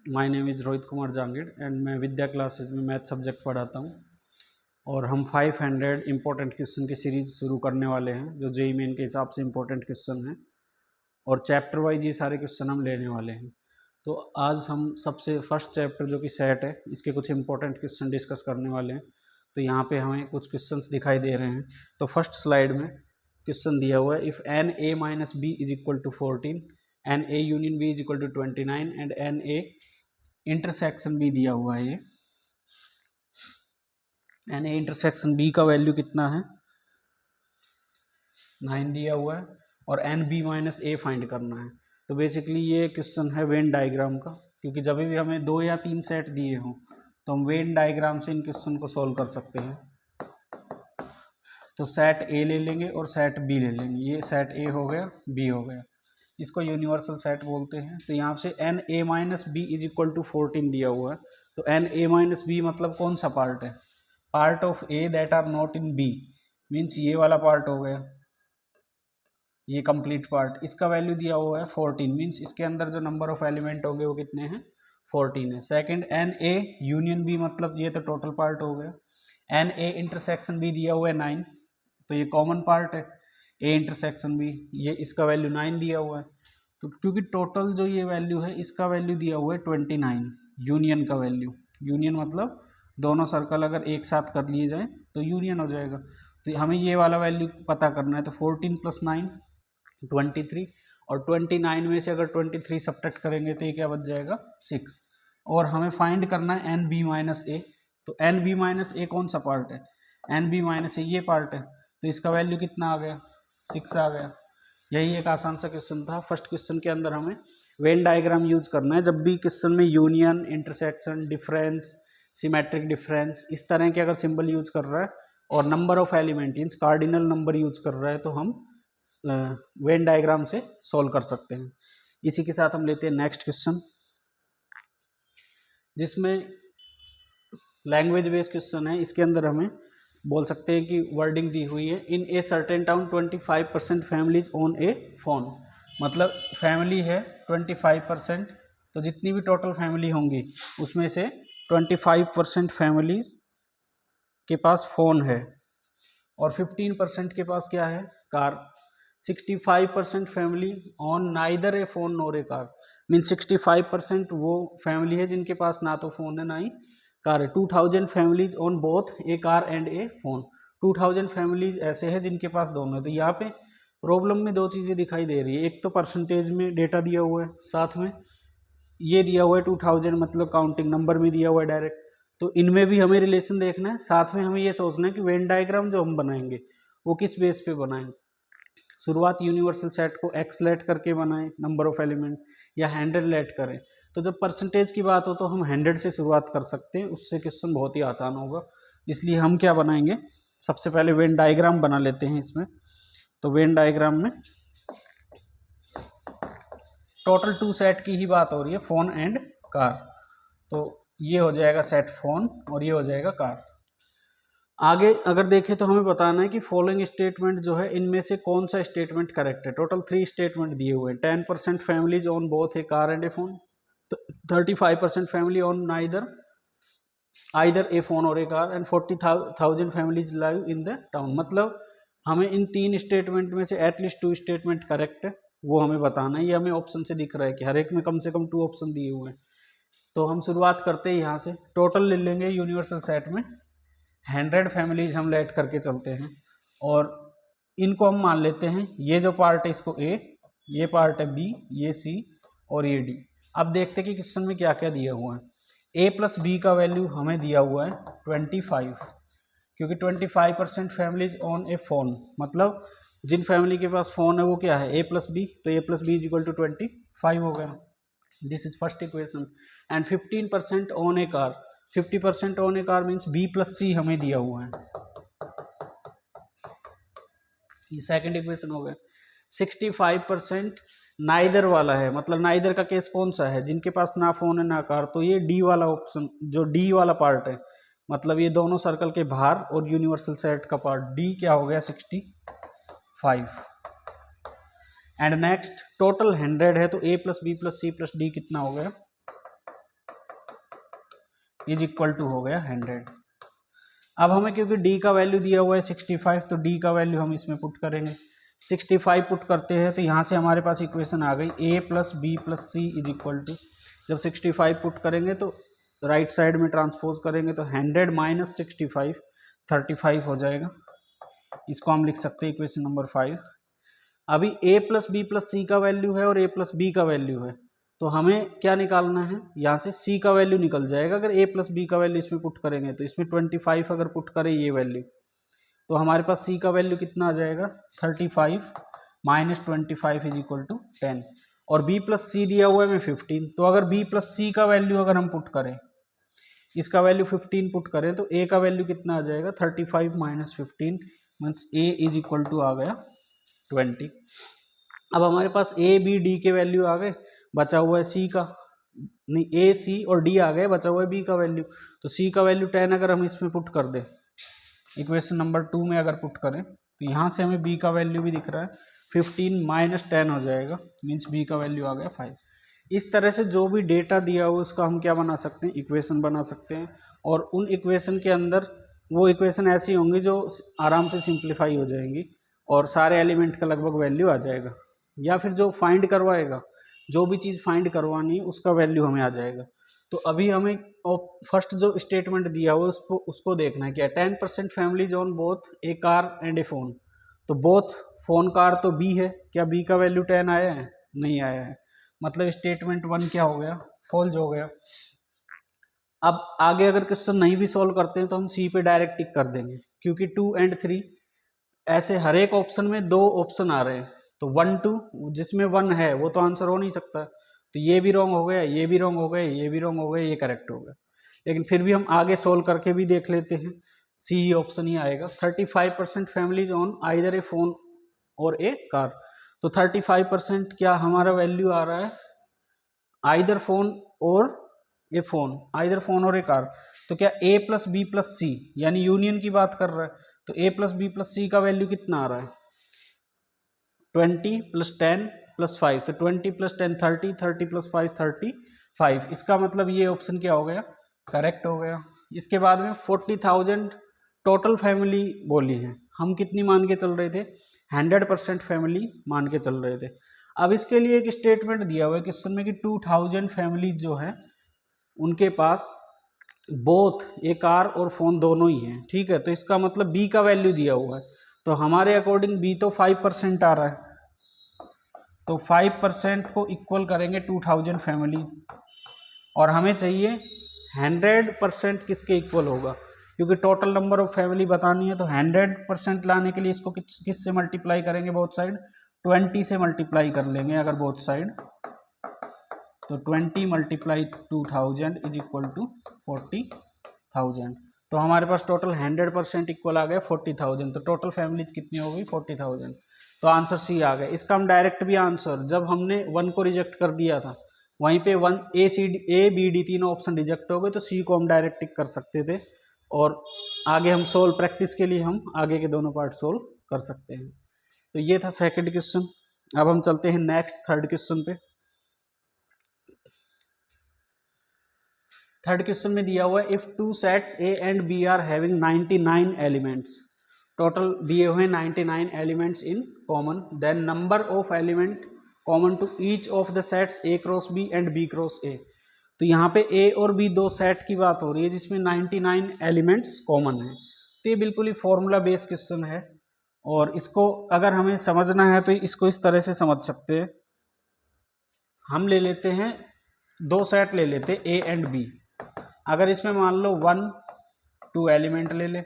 My name is Rohit Kumar Jangid and मैं विद्या classes में math subject पढ़ाता हूँ। और हम 500 इम्पोर्टेंट क्वेश्चन की सीरीज़ शुरू करने वाले हैं जो जेईई मेन के हिसाब से इम्पोर्टेंट क्वेश्चन हैं, और चैप्टर वाइज ये सारे क्वेश्चन हम लेने वाले हैं। तो आज हम सबसे फर्स्ट चैप्टर जो कि सेट है, इसके कुछ इंपॉर्टेंट क्वेश्चन डिस्कस करने वाले हैं। तो यहाँ पे हमें कुछ क्वेश्चंस दिखाई दे रहे हैं। तो फर्स्ट स्लाइड में क्वेश्चन दिया हुआ है, if n A minus B is equal to 14, n A union B is equal to 29 and n A intersection B दिया हुआ है। ये एन ए इंटरसेक्शन बी का वैल्यू कितना है, 9 दिया हुआ है, और n B minus A find करना है। तो बेसिकली ये क्वेश्चन है वेन डायग्राम का, क्योंकि जब भी हमें 2 या 3 सेट दिए हों तो हम वेन डायग्राम से इन क्वेश्चन को सॉल्व कर सकते हैं। तो सेट ए ले लेंगे और सेट बी ले लेंगे। ये सेट ए हो गया, बी हो गया, इसको यूनिवर्सल सेट बोलते हैं। तो यहाँ से n A minus B is equal to 14 दिया हुआ है। तो एन ए माइनस बी मतलब कौन सा पार्ट है, part of A that are not in B, means ये वाला पार्ट हो गया, ये कंप्लीट पार्ट। इसका वैल्यू दिया हुआ है 14, मीन्स इसके अंदर जो नंबर ऑफ एलिमेंट होंगे वो कितने हैं, 14 है। Second n A union B मतलब ये तो टोटल पार्ट हो गया। एन ए इंटरसेक्शन बी दिया हुआ है 9, तो ये कॉमन पार्ट है, ए इंटरसेक्शन बी, ये इसका वैल्यू 9 दिया हुआ है। तो क्योंकि टोटल जो ये वैल्यू है इसका वैल्यू दिया हुआ है 29, यूनियन का वैल्यू, यूनियन मतलब दोनों सर्कल अगर एक साथ कर लिए जाए तो यूनियन हो जाएगा। तो हमें ये वाला वैल्यू पता करना है। तो 14 + 9 23, और 29 में से अगर 23 सब्ट्रैक्ट करेंगे तो ये क्या बच जाएगा, 6। और हमें फाइंड करना है एन बी माइनस ए। तो एन बी माइनस ए कौन सा पार्ट है, एन बी माइनस ए ये पार्ट है। तो इसका वैल्यू कितना आ गया, 6 आ गया। यही एक आसान सा क्वेश्चन था। फर्स्ट क्वेश्चन के अंदर हमें वेन डायग्राम यूज करना है। जब भी क्वेश्चन में union, intersection, difference, symmetric difference इस तरह के अगर सिंबल यूज कर रहा है और number of element means cardinal number use कर रहा है तो हम वेन डायग्राम से सॉल्व कर सकते हैं। इसी के साथ हम लेते हैं नेक्स्ट क्वेश्चन, जिसमें लैंग्वेज बेस्ड क्वेश्चन है। इसके अंदर हमें बोल सकते हैं कि वर्डिंग दी हुई है, in a certain town 25% families own a phone. मतलब फैमिली है 25%, तो जितनी भी टोटल फैमिली होंगी उसमें से 25% फैमिलीज के पास फ़ोन है, और 15% के पास क्या है, car. 65% family on neither A phone nor a car, mean 65% वो फैमिली है जिनके पास ना तो फ़ोन है ना ही कार है। 2000 families on both a car and A phone, 2000 families ऐसे हैं जिनके पास दोनों है। तो यहाँ पे प्रॉब्लम में 2 चीज़ें दिखाई दे रही है, एक तो परसेंटेज में डेटा दिया हुआ है, साथ में ये दिया हुआ है 2000 मतलब काउंटिंग नंबर में दिया हुआ है डायरेक्ट। तो इनमें भी हमें रिलेशन देखना है, साथ में हमें ये सोचना है कि वेन डायग्राम जो हम बनाएंगे वो किस बेस पे बनाएंगे। शुरुआत यूनिवर्सल सेट को एक्स लेट करके बनाएं नंबर ऑफ एलिमेंट, या 100 लेट करें। तो जब परसेंटेज की बात हो तो हम 100 से शुरुआत कर सकते हैं, उससे क्वेश्चन बहुत ही आसान होगा। इसलिए हम क्या बनाएंगे, सबसे पहले वेन डायग्राम बना लेते हैं इसमें। तो वेन डायग्राम में टोटल 2 सेट की ही बात हो रही है, फोन एंड कार। तो ये हो जाएगा सेट फोन और ये हो जाएगा कार। आगे अगर देखें तो हमें बताना है कि फॉलोइंग स्टेटमेंट जो है इनमें से कौन सा स्टेटमेंट करेक्ट है। टोटल 3 स्टेटमेंट दिए हुए हैं। 10% families on both a car and a phone, 35% family on neither either a phone और a car, and 40,000 families live in the town. मतलब हमें इन 3 स्टेटमेंट में से एटलीस्ट 2 स्टेटमेंट करेक्ट है, वो हमें बताना है। ये हमें ऑप्शन से दिख रहा है कि हर एक में कम से कम 2 ऑप्शन दिए हुए हैं। तो हम शुरुआत करते हैं यहाँ से, टोटल ले लेंगे यूनिवर्सल सेट में 100 फैमिलीज हम लेट करके चलते हैं, और इनको हम मान लेते हैं, ये जो पार्ट है इसको ए, ये पार्ट है बी, ये सी और ये डी। अब देखते हैं कि क्वेश्चन में क्या क्या दिया हुआ है। ए प्लस बी का वैल्यू हमें दिया हुआ है 25, क्योंकि 25% फैमिलीज ऑन ए फोन, मतलब जिन फैमिली के पास फ़ोन है वो क्या है, ए प्लस बी। तो A plus B is equal to 25 हो गया। This is first equation. And 15% on a car, 50% on a car means B plus C हमें दिया हुआ है, ये सेकंड इक्वेशन हो गया। 65% नाइदर वाला है, मतलब नाइदर का केस कौन सा है, जिनके पास ना फोन है ना कार। तो ये डी वाला ऑप्शन, जो डी वाला पार्ट है, मतलब ये दोनों सर्कल के बाहर और यूनिवर्सल सेट का पार्ट, डी क्या हो गया 65। एंड नेक्स्ट टोटल 100 है, तो A plus B plus C plus D कितना हो गया इज इक्वल टू हो गया 100। अब हमें क्योंकि d का वैल्यू दिया हुआ है 65, तो d का वैल्यू हम इसमें पुट करेंगे। 65 पुट करते हैं तो यहाँ से हमारे पास इक्वेशन आ गई a plus B plus C is equal to, जब 65 पुट करेंगे तो राइट साइड में ट्रांसपोज करेंगे तो 100 माइनस 65 35 हो जाएगा। इसको हम लिख सकते हैं इक्वेशन नंबर 5। अभी a plus B plus C का वैल्यू है और a प्लस बी का वैल्यू है, तो हमें क्या निकालना है, यहाँ से c का वैल्यू निकल जाएगा। अगर a प्लस बी का वैल्यू इसमें पुट करेंगे तो इसमें 25 अगर पुट करें ये वैल्यू, तो हमारे पास c का वैल्यू कितना आ जाएगा 35 माइनस 25 इज इक्वल टू 10, और b प्लस सी दिया हुआ है में 15। तो अगर b प्लस सी का वैल्यू अगर हम पुट करें, इसका वैल्यू 15 पुट करें तो a का वैल्यू कितना आ जाएगा 35 minus 15 means a is equal to आ गया 20। अब हमारे पास a b d के वैल्यू आ गए, बचा हुआ है c का, नहीं a c और d आ गए, बचा हुआ है b का वैल्यू। तो c का वैल्यू 10 अगर हम इसमें पुट कर दें, इक्वेशन नंबर 2 में अगर पुट करें तो यहाँ से हमें b का वैल्यू भी दिख रहा है 15 माइनस 10 हो जाएगा, मीन्स b का वैल्यू आ गया 5। इस तरह से जो भी डेटा दिया हो उसका हम क्या बना सकते हैं, इक्वेशन बना सकते हैं। और उन इक्वेशन के अंदर वो इक्वेशन ऐसी होंगी जो आराम से सिंप्लीफाई हो जाएंगी और सारे एलिमेंट का लगभग वैल्यू आ जाएगा, या फिर जो फाइंड करवाएगा, जो भी चीज़ फाइंड करवानी है उसका वैल्यू हमें आ जाएगा। तो अभी हमें फर्स्ट जो स्टेटमेंट दिया हुआ उसको देखना है क्या, 10% families on both a car and A phone. तो बोथ फ़ोन कार तो बी है, क्या बी का वैल्यू 10 आया है, नहीं आया है, मतलब स्टेटमेंट 1 क्या हो गया, फॉल्स हो गया। अब आगे अगर क्वेश्चन नहीं भी सॉल्व करते हैं तो हम सी पे डायरेक्ट टिक कर देंगे, क्योंकि 2 और 3 ऐसे हर एक ऑप्शन में 2 ऑप्शन आ रहे हैं, तो 1 2 जिसमें 1 है वो तो आंसर हो नहीं सकता, तो ये भी रॉन्ग हो गया, ये भी रॉन्ग हो गए, ये भी रॉन्ग हो गए, ये करेक्ट हो गया। लेकिन फिर भी हम आगे सोल्व करके भी देख लेते हैं, सी ही ऑप्शन ही आएगा। 35% families on either a phone और ए कार। तो 35% क्या हमारा वैल्यू आ रहा है, आइदर फोन और ए फोन, आइदर फोन और ए कार। तो क्या a प्लस बी प्लस सी यानी यूनियन की बात कर रहा है, तो a plus B plus C का वैल्यू कितना आ रहा है 20 प्लस 10 प्लस 5, तो 20 प्लस 10 30, 30 प्लस 5 35। इसका मतलब ये ऑप्शन क्या हो गया, करेक्ट हो गया। इसके बाद में 40,000 टोटल फैमिली बोली है, हम कितनी मान के चल रहे थे 100% फैमिली मान के चल रहे थे। अब इसके लिए एक स्टेटमेंट दिया हुआ है क्वेश्चन में कि 2000 फैमिली जो है उनके पास बोथ ए कार और फोन दोनों ही हैं, ठीक है। तो इसका मतलब बी का वैल्यू दिया हुआ है, तो हमारे अकॉर्डिंग बी तो 5% आ रहा है, तो 5% को इक्वल करेंगे 2000 फैमिली, और हमें चाहिए 100% किसके इक्वल होगा, क्योंकि टोटल नंबर ऑफ फैमिली बतानी है। तो 100% लाने के लिए इसको किस से मल्टीप्लाई करेंगे, बोथ साइड 20 से मल्टीप्लाई कर लेंगे अगर बोथ साइड, तो 20 मल्टीप्लाई 2000 इज इक्वल टू 40,000। तो हमारे पास टोटल 100% इक्वल आ गया 40,000, तो टोटल फैमिलीज कितनी हो गई 40,000। तो आंसर सी आ गया। इसका हम डायरेक्ट भी आंसर, जब हमने 1 को रिजेक्ट कर दिया था वहीं पे 1 ए बी डी तीनों ऑप्शन रिजेक्ट हो गए, तो सी को हम डायरेक्ट टिक कर सकते थे, और आगे हम सोल्व प्रैक्टिस के लिए हम आगे के दोनों पार्ट सोल्व कर सकते हैं। तो ये था सेकंड क्वेश्चन। अब हम चलते हैं नेक्स्ट थर्ड क्वेश्चन पे। थर्ड क्वेश्चन में दिया हुआ है if two sets A and B are having 99 elements, total दिए हुए 99 elements in common, then number of element common to each of the sets A cross B and B cross A. तो यहाँ पे ए और बी दो set की बात हो रही है जिसमें 99 एलिमेंट्स कॉमन है। तो ये बिल्कुल ही फॉर्मूला बेस्ड क्वेश्चन है, और इसको अगर हमें समझना है तो इसको इस तरह से समझ सकते हैं। हम ले लेते हैं दो सेट ले लेते हैं ए एंड बी। अगर इसमें मान लो 1 2 एलिमेंट ले लें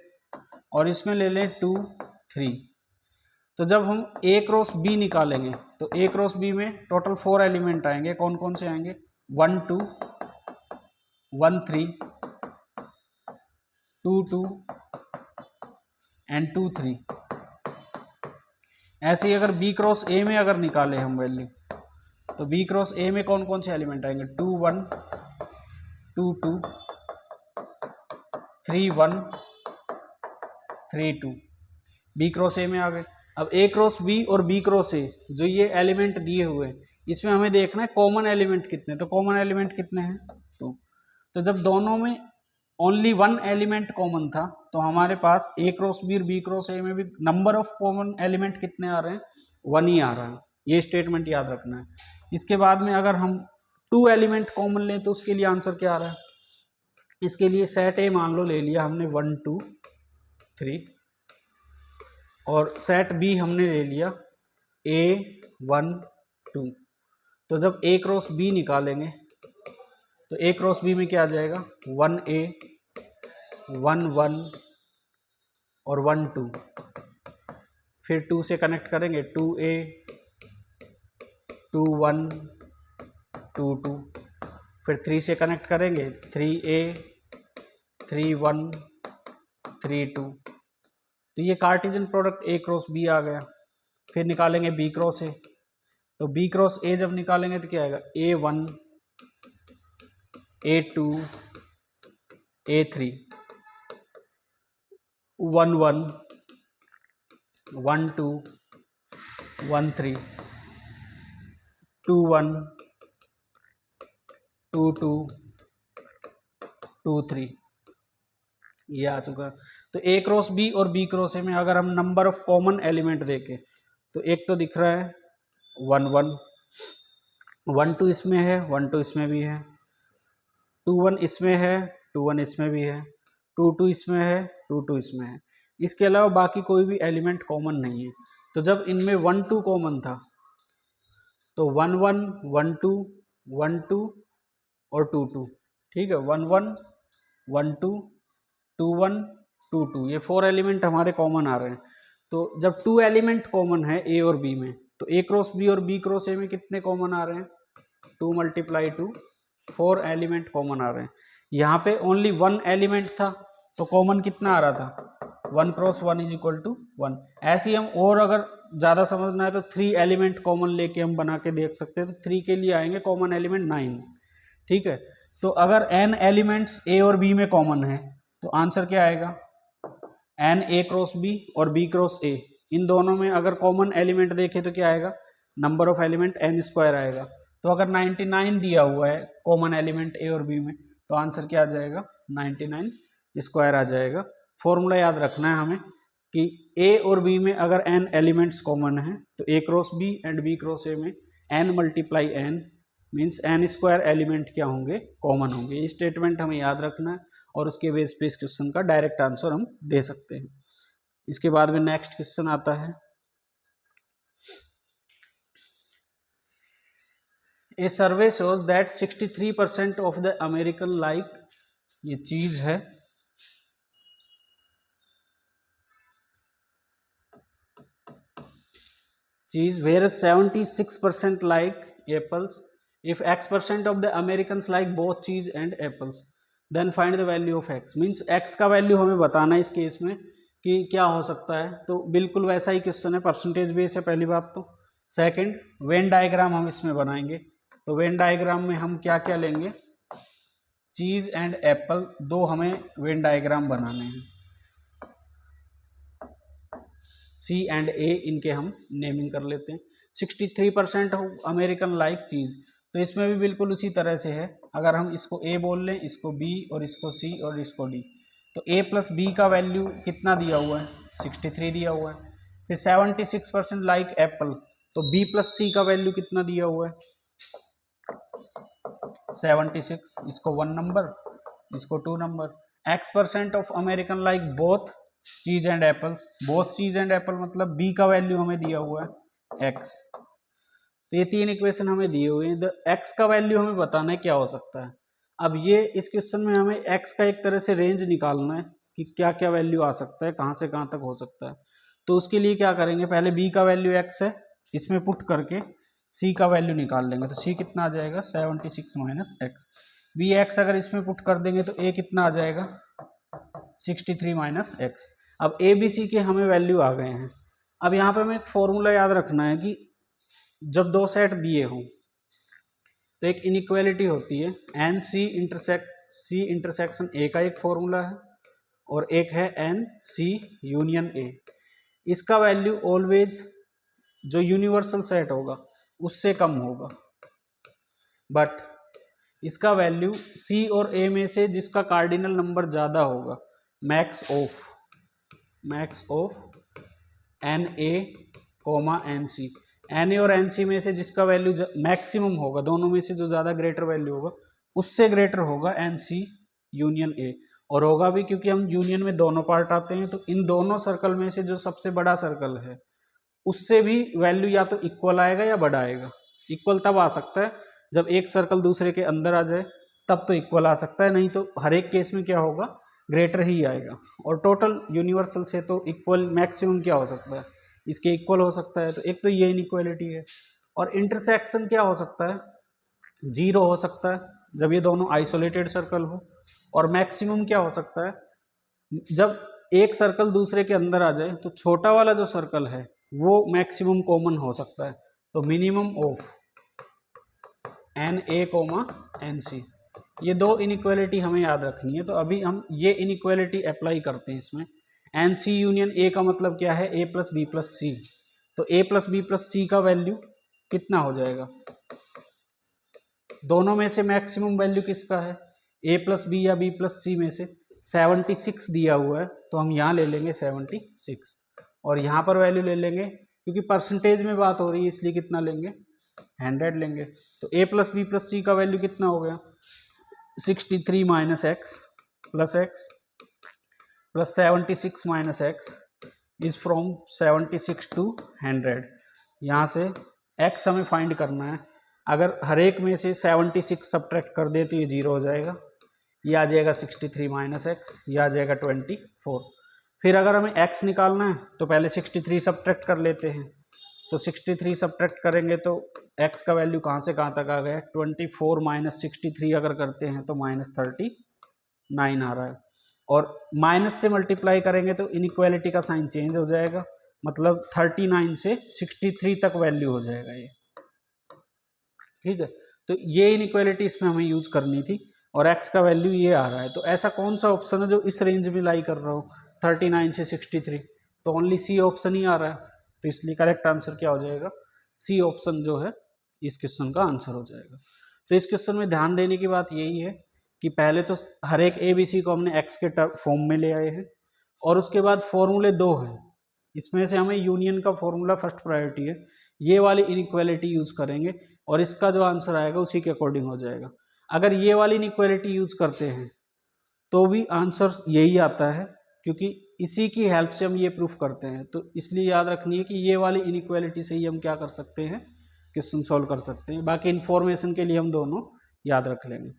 और इसमें ले लें 2 3, तो जब हम ए क्रॉस बी निकालेंगे तो ए क्रॉस बी में टोटल 4 एलिमेंट आएंगे। कौन कौन से आएंगे, 1 2 1 3 2 2 एंड 2 3। ऐसे ही अगर बी क्रॉस ए में अगर निकाले हम वैल्यू, तो बी क्रॉस ए में कौन कौन से एलिमेंट आएंगे, 2 1 2 2 3 1 3 2, बी क्रॉस ए में आ गए। अब ए क्रॉस बी और बी क्रॉस ए जो ये एलिमेंट दिए हुए हैं, इसमें हमें देखना है कॉमन एलिमेंट कितने, तो कॉमन एलिमेंट कितने हैं 2। तो जब दोनों में ओनली वन एलिमेंट कॉमन था, तो हमारे पास ए क्रॉस बी और बी क्रॉस ए में भी नंबर ऑफ कॉमन एलिमेंट कितने आ रहे हैं, 1 ही आ रहा है। ये स्टेटमेंट याद रखना है। इसके बाद में अगर हम 2 एलिमेंट कॉमन लें तो उसके लिए आंसर क्या आ रहा है, इसके लिए सेट ए मान लो ले लिया हमने 1 2 3 और सेट बी हमने ले लिया ए 1 2। तो जब ए क्रॉस बी निकालेंगे तो ए क्रॉस बी में क्या आ जाएगा, 1 a 1 1 और 1 2, फिर 2 से कनेक्ट करेंगे 2 a 2 1 2 2, फिर 3 से कनेक्ट करेंगे 3 a 3 1 3 2। तो ये Cartesian product A cross B आ गया। फिर निकालेंगे बी क्रॉस ए, तो बी क्रॉस ए जब निकालेंगे तो क्या आएगा, A1 A2 A3 1 1 1 2 1 3 2 1 2 2 2 3, ये आ चुका। तो ए क्रॉस बी और बी क्रॉस ए में अगर हम नंबर ऑफ कॉमन एलिमेंट देखें तो एक तो दिख रहा है 1 1 1 2 इसमें है, 1 2 इसमें भी है, 2 1 इसमें है, 2 1 इसमें भी है, 2 2 इसमें है, 2 2 इसमें है। इसके अलावा बाकी कोई भी एलिमेंट कॉमन नहीं है। तो जब इनमें 1 2 कॉमन था तो 1 1 1 2 1 2 और 2 2, ठीक है, 1 1 1 2 2 1 2 2, ये 4 एलिमेंट हमारे कॉमन आ रहे हैं। तो जब 2 एलिमेंट कॉमन है ए और बी में, तो ए क्रॉस बी और बी क्रॉस ए में कितने कॉमन आ रहे हैं, 2 × 2 4 एलिमेंट कॉमन आ रहे हैं। यहाँ पे ओनली 1 एलिमेंट था तो कॉमन कितना आ रहा था, 1 × 1 = 1। ऐसे ही हम और अगर ज़्यादा समझना है तो 3 एलिमेंट कॉमन लेके हम बना के देख सकते हैं। तो 3 के लिए आएंगे कॉमन एलिमेंट 9, ठीक है। तो अगर n एलिमेंट्स ए और बी में कॉमन है तो आंसर क्या आएगा, n a क्रॉस बी और b क्रॉस a, इन दोनों में अगर कॉमन एलिमेंट देखें तो क्या आएगा, नंबर ऑफ एलिमेंट n² आएगा। तो अगर 99 दिया हुआ है कॉमन एलिमेंट ए और बी में तो आंसर क्या आ जाएगा, 99² आ जाएगा। फॉर्मूला याद रखना है हमें कि ए और बी में अगर n एलिमेंट्स कॉमन है तो A cross B and B cross A में n × n means n² element क्या होंगे, कॉमन होंगे। ये स्टेटमेंट हमें याद रखना है और उसके बेस पे इस क्वेश्चन का डायरेक्ट आंसर हम दे सकते हैं। इसके बाद में नेक्स्ट क्वेश्चन आता है, a survey shows that 63% of the American like, ये चीज है, cheese, where 76% like apples. If x% of the American like both cheese and apples then find the value of x। Means x का value हमें बताना है इस case में कि क्या हो सकता है। तो बिल्कुल वैसा ही क्वेश्चन है, परसेंटेज बेस है पहली बात। तो सेकंड, वेन डायग्राम हम इसमें बनाएंगे। तो वेन डायग्राम में हम क्या क्या लेंगे, चीज एंड एप्पल, दो हमें वेन डायग्राम बनाने हैं। C एंड A इनके हम नेमिंग कर लेते हैं। 63% अमेरिकन लाइक चीज़, तो इसमें भी बिल्कुल उसी तरह से है। अगर हम इसको A बोल लें, इसको B और इसको C और इसको D, तो A + B का वैल्यू कितना दिया हुआ है, 63 दिया हुआ है। फिर 76% लाइक एप्पल, तो B + C का वैल्यू कितना दिया हुआ है, 76, इसको 1 नंबर, इसको 2 number. X% of American like both cheese and apples, both cheese and Apple मतलब B का वैल्यू हमें दिया हुआ है X। तो ये 3 इक्वेशन हमें दिए हुए हैं। तो X का वैल्यू हमें बताना है क्या हो सकता है। अब ये इस क्वेश्चन में हमें X का एक तरह से रेंज निकालना है कि क्या क्या वैल्यू आ सकता है, कहाँ से कहाँ तक हो सकता है। तो उसके लिए क्या करेंगे, पहले B का वैल्यू X है, इसमें पुट करके C का वैल्यू निकाल लेंगे। तो C कितना आ जाएगा, 76 - X। Bx अगर इसमें पुट कर देंगे तो A कितना आ जाएगा, 63 - X। अब ए बी सी के हमें वैल्यू आ गए हैं। अब यहाँ पे हमें एक फॉर्मूला याद रखना है कि जब दो सेट दिए हों तो एक इनइक्वालिटी होती है, एन सी इंटरसेक्शन ए का एक फॉर्मूला है और एक है एन सी यूनियन ए। इसका वैल्यू ऑलवेज जो यूनिवर्सल सेट होगा उससे कम होगा, बट इसका वैल्यू सी और ए में से जिसका कार्डिनल नंबर ज़्यादा होगा, max of n A comma n C, n A और एन सी में से जिसका वैल्यू मैक्सिमम होगा, दोनों में से जो ज़्यादा ग्रेटर वैल्यू होगा उससे ग्रेटर होगा एन सी यूनियन ए। और होगा भी क्योंकि हम यूनियन में दोनों पार्ट आते हैं, तो इन दोनों सर्कल में से जो सबसे बड़ा सर्कल है उससे भी वैल्यू या तो इक्वल आएगा या बड़ा आएगा। इक्वल तब आ सकता है जब एक सर्कल दूसरे के अंदर आ जाए, तब तो इक्वल आ सकता है, नहीं तो हर एक केस में क्या होगा, ग्रेटर ही आएगा। और टोटल यूनिवर्सल से तो इक्वल मैक्सिमम क्या हो सकता है, इसके इक्वल हो सकता है। तो एक तो ये इनइक्वालिटी है। और इंटरसेक्शन क्या हो सकता है, जीरो हो सकता है जब ये दोनों आइसोलेटेड सर्कल हो। और मैक्सिमम क्या हो सकता है, जब एक सर्कल दूसरे के अंदर आ जाए तो छोटा वाला जो सर्कल है वो मैक्सिमम कॉमन हो सकता है। तो minimum of n A comma n C, ये दो इनइक्वालिटी हमें याद रखनी है। तो अभी हम ये इनइक्वालिटी अप्लाई करते हैं इसमें। एन सी यूनियन ए का मतलब क्या है, ए प्लस बी प्लस सी। तो A plus B plus C का वैल्यू कितना हो जाएगा, दोनों में से मैक्सिमम वैल्यू किसका है, ए प्लस बी या बी प्लस सी में से 76 दिया हुआ है, तो हम यहाँ ले लेंगे 76 और यहाँ पर वैल्यू ले लेंगे, क्योंकि परसेंटेज में बात हो रही है इसलिए कितना लेंगे, 100 लेंगे। तो A plus B plus C का वैल्यू कितना हो गया, 63 minus x plus 76 minus x is from 76 to 100। यहाँ से x हमें फाइंड करना है। अगर हर एक में से 76 सब्ट्रैक्ट कर दे तो ये 0 हो जाएगा, ये आ जाएगा 63 माइनस एक्स, ये आ जाएगा 24। फिर अगर हमें x निकालना है तो पहले 63 सब्ट्रैक्ट कर लेते हैं। तो 63 सब्ट्रैक्ट करेंगे तो x का वैल्यू कहाँ से कहाँ तक आ गया, 24 माइनस 63 अगर करते हैं तो माइनस 39 आ रहा है। और माइनस से मल्टीप्लाई करेंगे तो इनइक्वालिटी का साइन चेंज हो जाएगा, मतलब 39 से 63 तक वैल्यू हो जाएगा ये, ठीक है। तो ये इनइक्वालिटी इसमें हमें यूज करनी थी और x का वैल्यू ये आ रहा है। तो ऐसा कौन सा ऑप्शन है जो इस रेंज में लाई कर रहा हो, 39 से 63, तो ओनली सी ऑप्शन ही आ रहा है। तो इसलिए करेक्ट आंसर क्या हो जाएगा, सी ऑप्शन जो है इस क्वेश्चन का आंसर हो जाएगा। तो इस क्वेश्चन में ध्यान देने की बात यही है कि पहले तो हर एक ए बी सी को हमने एक्स के फॉर्म में ले आए हैं, और उसके बाद फॉर्मूले दो हैं, इसमें से हमें यूनियन का फॉर्मूला फर्स्ट प्रायोरिटी है, ये वाली इनइक्वालिटी यूज करेंगे और इसका जो आंसर आएगा उसी के अकॉर्डिंग हो जाएगा। अगर ये वाली इनइक्वालिटी यूज करते हैं तो भी आंसर यही आता है, क्योंकि इसी की हेल्प से हम ये प्रूफ करते हैं। तो इसलिए याद रखनी है कि ये वाली इनइक्वालिटी से ही हम क्या कर सकते हैं, क्वेश्चन सॉल्व कर सकते हैं। बाकी इन्फॉर्मेशन के लिए हम दोनों याद रख लेंगे।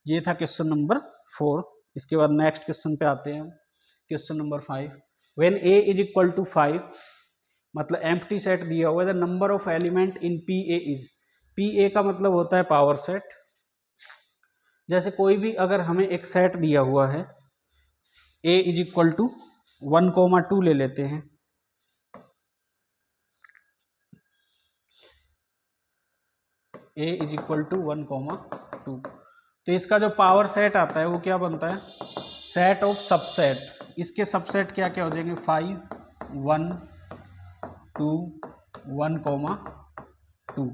ये था क्वेश्चन नंबर 4। इसके बाद नेक्स्ट क्वेश्चन पे आते हैं, question number 5। When a is equal to 5, मतलब एम्प्टी सेट दिया हुआ है, the number of element in P A is, P A का मतलब होता है पावर सेट। जैसे कोई भी अगर हमें एक सेट दिया हुआ है, a इज इक्वल टू 1,2 ले लेते हैं, a इज इक्वल टू 1,2, तो इसका जो पावर सेट आता है वो क्या बनता है, सेट ऑफ सबसेट। इसके सबसेट क्या क्या हो जाएंगे, 5, 1, 2, 1,2।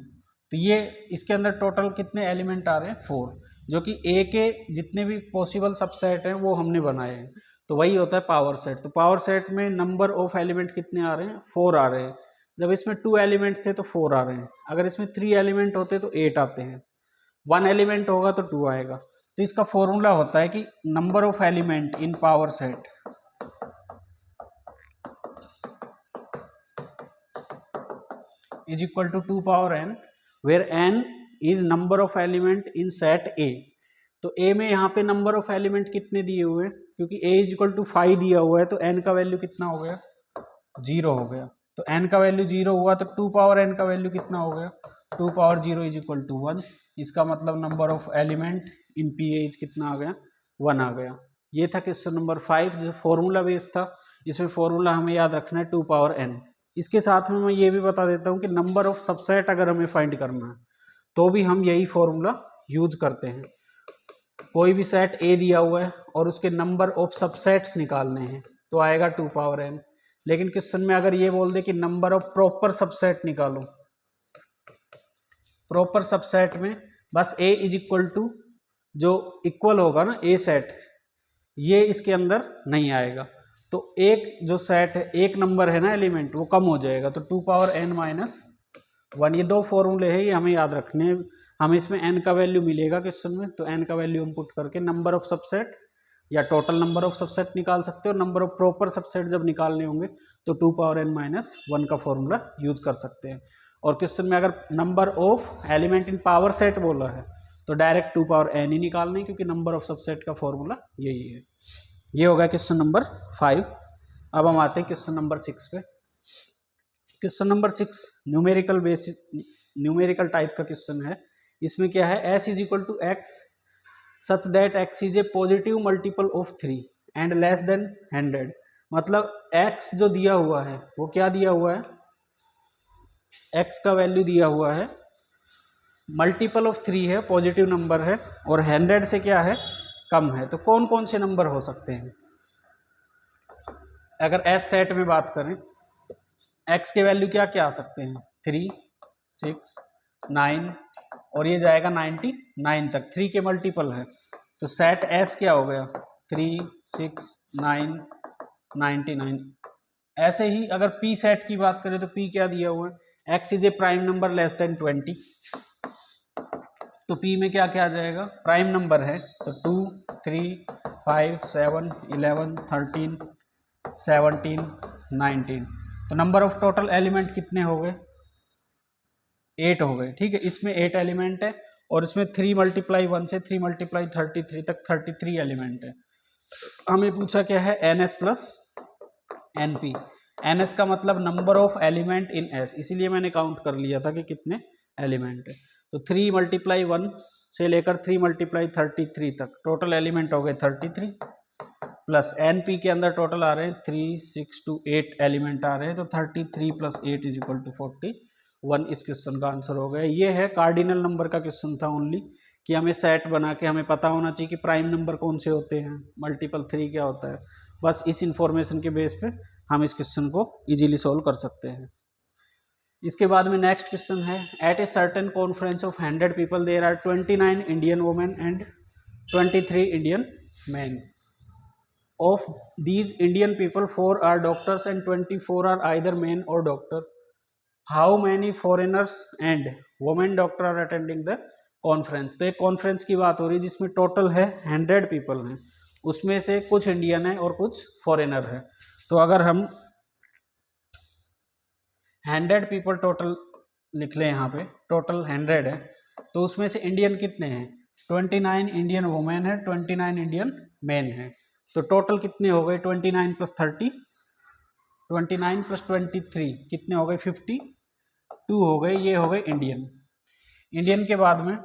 तो ये इसके अंदर टोटल कितने एलिमेंट आ रहे हैं, 4, जो कि ए के जितने भी पॉसिबल सबसेट हैं वो हमने बनाए हैं। तो वही होता है पावर सेट। तो पावर सेट में नंबर ऑफ एलिमेंट कितने आ रहे हैं, 4 आ रहे हैं। जब इसमें 2 एलिमेंट थे तो 4 आ रहे हैं, अगर इसमें 3 एलिमेंट होते तो 8 आते हैं, 1 एलिमेंट होगा तो 2 आएगा। तो इसका फॉर्मूला होता है कि number of element in power set is equal to 2 power n, where n is number of element in set A। तो A में यहाँ पे नंबर ऑफ एलिमेंट कितने दिए हुए हैं, क्योंकि A इज इक्वल टू 5 दिया हुआ है, तो n का वैल्यू कितना हो गया, 0 हो गया। तो n का वैल्यू 0 हुआ तो 2 पावर n का वैल्यू कितना हो गया, 2 पावर 0 इज इक्वल टू 1। इसका मतलब number of element in P A is कितना आ गया, 1 आ गया। ये था क्वेश्चन नंबर 5 जो फॉर्मूला बेस्ड था। इसमें फॉर्मूला हमें याद रखना है 2 पावर n। इसके साथ में मैं ये भी बता देता हूँ कि नंबर ऑफ सबसेट अगर हमें फाइंड करना है तो भी हम यही फॉर्मूला यूज करते हैं। कोई भी सेट A दिया हुआ है और उसके नंबर ऑफ सबसेट्स निकालने हैं तो आएगा 2 पावर n। लेकिन क्वेश्चन में अगर ये बोल दे कि नंबर ऑफ प्रॉपर सबसेट निकालो, प्रॉपर सबसेट में बस A इज इक्वल टू जो इक्वल होगा ना ए सेट, ये इसके अंदर नहीं आएगा। तो एक जो सेट है, एक नंबर है ना एलिमेंट, वो कम हो जाएगा। तो 2 पावर n माइनस 1, ये दो फॉर्मूले हैं, ये हमें याद रखने हैं। हमें इसमें n का वैल्यू मिलेगा क्वेश्चन में, तो n का वैल्यू हम पुट करके नंबर ऑफ सबसेट या टोटल नंबर ऑफ सबसेट निकाल सकते हो। नंबर ऑफ प्रॉपर सबसेट जब निकालने होंगे तो 2 पावर n माइनस 1 का फॉर्मूला यूज कर सकते हैं। और क्वेश्चन में अगर number of element in power set बोला है तो डायरेक्ट 2 पावर n ही निकालना है, क्योंकि नंबर ऑफ सबसेट का फॉर्मूला यही है। ये हो गया क्वेश्चन नंबर 5। अब हम आते हैं क्वेश्चन नंबर 6 पे। Question number 6 numerical basis, numerical type का क्वेश्चन है। इसमें क्या है, s is equal to x such that x is a positive multiple of 3 and less than 100। मतलब x जो दिया हुआ है वो क्या दिया हुआ है, x का वैल्यू दिया हुआ है मल्टीपल ऑफ 3 है, पॉजिटिव नंबर है, और 100 से क्या है, कम है। तो कौन कौन से नंबर हो सकते हैं? अगर एस सेट में बात करें, x के वैल्यू क्या क्या आ सकते हैं, 3, 6, 9 और ये जाएगा 99 तक, 3 के मल्टीपल है। तो सेट एस क्या हो गया, 3, 6, 9, 99। ऐसे ही अगर p सेट की बात करें तो p क्या दिया हुआ है, x is A prime number less than 20। तो p में क्या क्या आ जाएगा, प्राइम नंबर है तो 2, 3, 5, 7, 11, 13, 17, 19। तो नंबर ऑफ टोटल एलिमेंट कितने हो गए, 8 हो गए। ठीक है, इसमें 8 एलिमेंट है और इसमें 3 मल्टीप्लाई 1 से 3 मल्टीप्लाई 33 तक 33 एलिमेंट है। हमें पूछा क्या है, NS प्लस NP। NS का मतलब number of element in S, इसीलिए मैंने काउंट कर लिया था कि कितने एलिमेंट है। तो 3 मल्टीप्लाई 1 से लेकर 3 मल्टीप्लाई 33 तक टोटल एलिमेंट हो गए 33, प्लस NP के अंदर टोटल आ रहे हैं 3, 6 to 8 एलिमेंट आ रहे हैं। तो 33 प्लस 8 इज इक्वल टू 41। इस क्वेश्चन का आंसर हो गया। ये है कार्डिनल नंबर का क्वेश्चन था ओनली, कि हमें सेट बना के हमें पता होना चाहिए कि प्राइम नंबर कौन से होते हैं, मल्टीपल 3 क्या होता है। बस इस इंफॉर्मेशन के बेस पे हम इस क्वेश्चन को इजीली सॉल्व कर सकते हैं। इसके बाद में नेक्स्ट क्वेश्चन है, at a certain conference of 100 people there are 29 Indian women and 23 Indian man. Of these Indian people, 4 are doctors and 24 are either men or doctor. How many foreigners and women doctor are attending the conference? तो एक conference की बात हो रही है जिसमें total है 100 people हैं, उसमें से कुछ इंडियन है और कुछ फॉरेनर है। तो अगर हम 100 पीपल टोटल लिख लें, यहाँ पे टोटल 100 है, तो उसमें से इंडियन कितने हैं, 29 इंडियन वुमेन है, 29 इंडियन मैन है। तो टोटल कितने हो गए, 29 प्लस 30, 29 प्लस 23 कितने हो गए, 52 हो गए। ये हो गए इंडियन। इंडियन के बाद में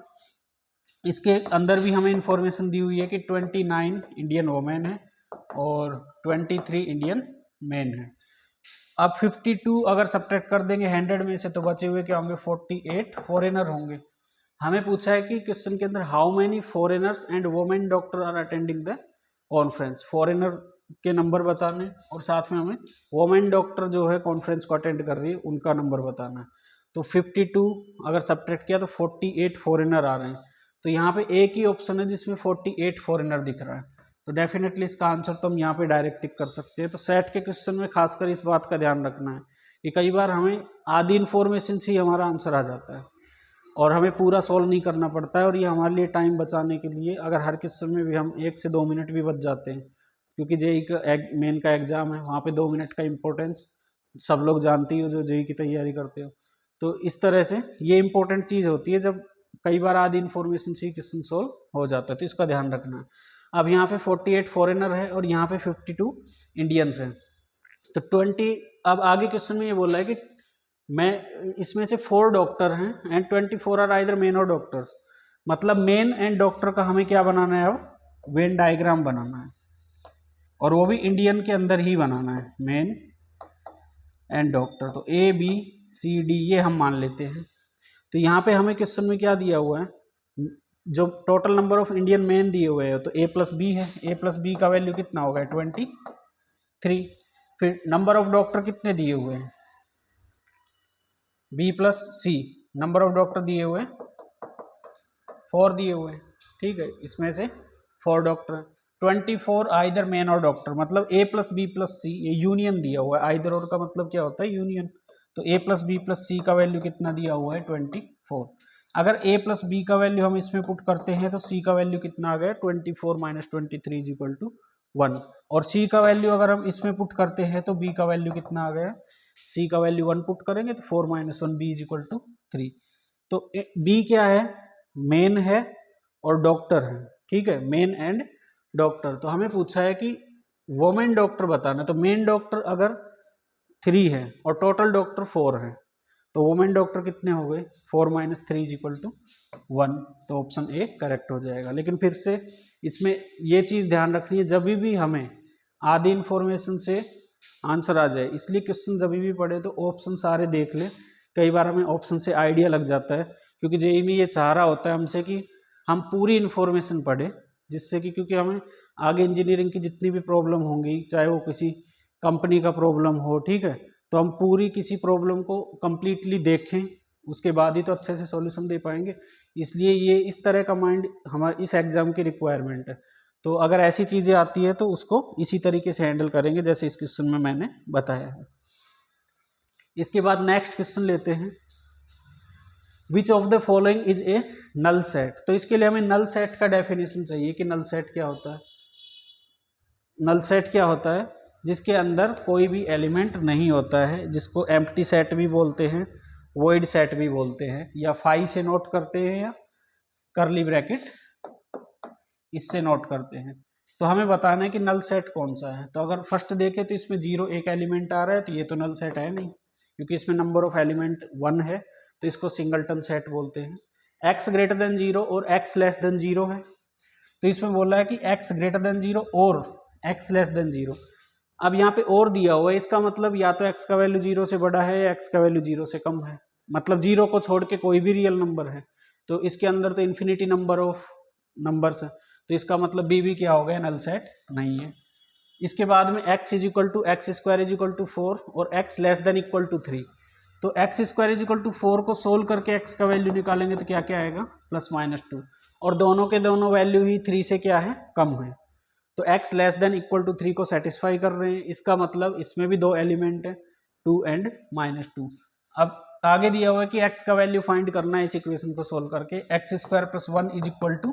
इसके अंदर भी हमें इंफॉर्मेशन दी हुई है कि 29 इंडियन वुमेन है और 23 इंडियन मैन है। अब 52 अगर सब्ट्रैक्ट कर देंगे 100 में से तो बचे हुए क्या होंगे, 48 फॉरेनर होंगे। हमें पूछा है कि क्वेश्चन के अंदर how many foreigners and women doctor R attending the conference, foreigner के नंबर बताने और साथ में हमें वुमेन डॉक्टर जो है कॉन्फ्रेंस को अटेंड कर रही है उनका नंबर बताना है। तो 52 अगर सब्ट्रैक्ट किया तो 48 फॉरेनर आ रहे हैं। तो यहाँ पे एक ही ऑप्शन है जिसमें 48 फॉरेनर दिख रहा है, तो डेफिनेटली इसका आंसर तो हम यहाँ पे डायरेक्ट टिक कर सकते हैं। तो सेट के क्वेश्चन में खासकर इस बात का ध्यान रखना है कि कई बार हमें आधी इन्फॉर्मेशन से ही हमारा आंसर आ जाता है और हमें पूरा सॉल्व नहीं करना पड़ता है। और ये हमारे लिए टाइम बचाने के लिए, अगर हर क्वेश्चन में भी हम 1 से 2 मिनट भी बच जाते हैं, क्योंकि जेई का मेन का एग्जाम है, वहाँ पे 2 मिनट का इम्पोर्टेंस सब लोग जानती हो जो जेई की तैयारी करते हो। तो इस तरह से ये इंपॉर्टेंट चीज़ होती है जब कई बार आधी इन्फॉर्मेशन से ही क्वेश्चन सॉल्व हो जाता है, तो इसका ध्यान रखना है। अब यहाँ पे 48 फॉरेनर है और यहाँ पे 52 इंडियंस हैं। तो 20, अब आगे क्वेश्चन में ये बोल रहा है कि मैं इसमें से 4 डॉक्टर हैं एंड 24 आर आइदर मेन और डॉक्टर्स। मतलब मेन एंड डॉक्टर का हमें क्या बनाना है, अब वेन डायग्राम बनाना है, और वो भी इंडियन के अंदर ही बनाना है, मेन एंड डॉक्टर। तो A B C D ये हम मान लेते हैं। तो यहाँ पे हमें क्वेश्चन में क्या दिया हुआ है, जो total number of Indian man दिए हुए हैं, तो A प्लस बी है, A प्लस बी का वैल्यू कितना होगा, 23। फिर नंबर ऑफ डॉक्टर कितने दिए हुए हैं, B plus C, number of doctor दिए हुए हैं 4 दिए हुए हैं। ठीक है, इसमें से 4 डॉक्टर हैं। 24 आइदर मैन और डॉक्टर, मतलब A प्लस बी प्लस सी, ये यूनियन दिया हुआ है। आइदर और का मतलब क्या होता है? यूनियन। तो A plus B plus C का वैल्यू कितना दिया हुआ है? 24। अगर A प्लस बी का वैल्यू हम इसमें पुट करते हैं तो C का वैल्यू कितना आ गया? 24 माइनस 23 इज इक्वल टू 1। और C का वैल्यू अगर हम इसमें पुट करते हैं तो B का वैल्यू कितना आ गया? C का वैल्यू 1 पुट करेंगे तो 4 minus 1 B is equal to 3। तो B क्या है? मेन है और डॉक्टर है, ठीक है, मेन एंड डॉक्टर। तो हमें पूछा है कि वोमेन डॉक्टर बताना, तो मेन डॉक्टर अगर 3 है और टोटल डॉक्टर 4 है तो वोमेन डॉक्टर कितने हो गए? 4 माइनस 3 इज इक्वल टू 1। तो ऑप्शन ए करेक्ट हो जाएगा। लेकिन फिर से इसमें ये चीज़ ध्यान रखनी है, जब भी हमें आधी इंफॉर्मेशन से आंसर आ जाए, इसलिए क्वेश्चन जब भी पढ़े तो ऑप्शन सारे देख लें। कई बार हमें ऑप्शन से आइडिया लग जाता है, क्योंकि जेईई में ये चाह रहा होता है हमसे कि हम पूरी इन्फॉर्मेशन पढ़ें, जिससे कि क्योंकि हमें आगे इंजीनियरिंग की जितनी भी प्रॉब्लम होंगी, चाहे वो किसी कंपनी का प्रॉब्लम हो, ठीक है, तो हम पूरी किसी प्रॉब्लम को कंप्लीटली देखें, उसके बाद ही तो अच्छे से सॉल्यूशन दे पाएंगे। इसलिए ये इस तरह का माइंड हमारे इस एग्जाम की रिक्वायरमेंट है। तो अगर ऐसी चीज़ें आती है तो उसको इसी तरीके से हैंडल करेंगे जैसे इस क्वेश्चन में मैंने बताया है। इसके बाद नेक्स्ट क्वेश्चन लेते हैं, which of the following is a null set. तो इसके लिए हमें नल सेट का डेफिनेशन चाहिए कि नल सेट क्या होता है। नल सेट क्या होता है? जिसके अंदर कोई भी एलिमेंट नहीं होता है, जिसको एम्प्टी सेट भी बोलते हैं, वॉइड सेट भी बोलते हैं, या फाई से नोट करते हैं या करली ब्रैकेट इससे नोट करते हैं। तो हमें बताना है कि नल सेट कौन सा है। तो अगर फर्स्ट देखें तो इसमें 0 एक एलिमेंट आ रहा है, तो ये तो नल सेट है नहीं, क्योंकि इसमें नंबर ऑफ एलिमेंट 1 है, तो इसको सिंगलटन सेट बोलते हैं। x ग्रेटर देन 0 और x लेस देन 0 है, तो इसमें बोला है कि x ग्रेटर देन 0 और x लेस देन 0। अब यहाँ पे और दिया हुआ है, इसका मतलब या तो x का वैल्यू 0 से बड़ा है या x का वैल्यू 0 से कम है, मतलब 0 को छोड़ के कोई भी रियल नंबर है। तो इसके अंदर तो इन्फिनिटी नंबर ऑफ नंबर्स है, तो इसका मतलब भी क्या हो गया? नल सेट नहीं है। इसके बाद में x is equal to x square is equal to 4 और x less than equal to 3। तो x square is equal to 4 को सोल्व करके x का वैल्यू निकालेंगे तो क्या क्या आएगा? प्लस माइनस 2, और दोनों के दोनों वैल्यू ही 3 से क्या है? कम है। तो x less than equal to 3 को सेटिस्फाई कर रहे हैं, इसका मतलब इसमें भी 2 एलिमेंट है, 2 एंड माइनस 2। अब आगे दिया हुआ है कि x का वैल्यू फाइंड करना है इस इक्वेशन को सोल्व करके। X square plus 1 is equal to